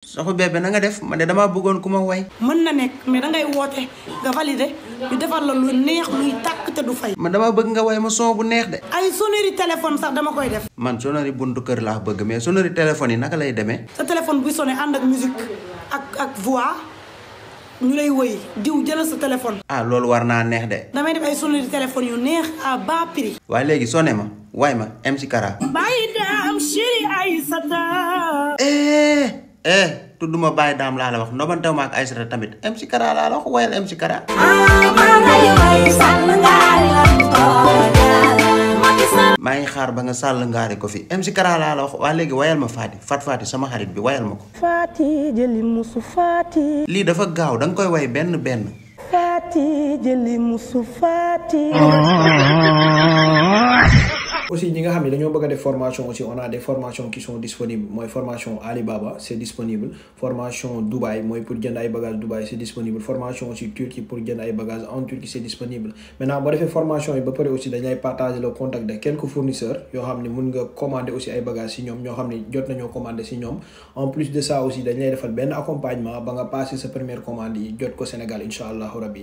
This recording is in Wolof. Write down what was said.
soxu bébé na nga def man de damaa bëggoon ku ma way. mën na nekk mais dangay woote nga validé ñu defar la lu neex luy tàkk te du fay. man damaa bëgg nga way ma son bu neex de. ay sonnerie téléphone sax dama koy def. man sonnerie buntu kër laa bëgg mais sonnerie téléphone yi naka lay demee. sa téléphone buy sonné ànd ak musique ak voix ñu lay woy diw jëlal sa téléphone. ah loolu war naa neex de. damay def ay sonnerie téléphone yu neex à bas prix. waaye léegi sonné ma way ma MC Kara. bàyyi daam chéri Aïssata. tudduma Baye Daam laa la wax ndobantew ma ak Aïssata tamit MC Kara laa la wax woyal MC Kara. maa ngi xaar ba nga sàll ngaari ko fi MC Kara laa la wax waa léegi wayal ma Faty sama xarit bi wayal ma ko. Faty jëli musu Faty. lii dafa gaaw da nga koy way benn benn. Faty jëli musu Faty. aussi ñi nga xam ne dañoo bëgg a def formation aussi on a des formations qui sont disponibles mooy formation Alibaba c'est disponible formation Dubaï mooy pour jënd ay bagages Dubaï c'est disponible formation aussi Turquie pour jënd ay bagages en Turquie c'est disponible maintenant boo defee formation yi ba pare aussi dañ lay partager le contact de quelques fournisseurs yoo xam ne mun nga commander aussi ay bagages si ñoom ñoo xam ne jot nañoo commander si ñoom en plus de ça aussi dañ lay defal benn accompagnement ba nga passer sa première commande yi jot ko Sénégal incha allahu rabbi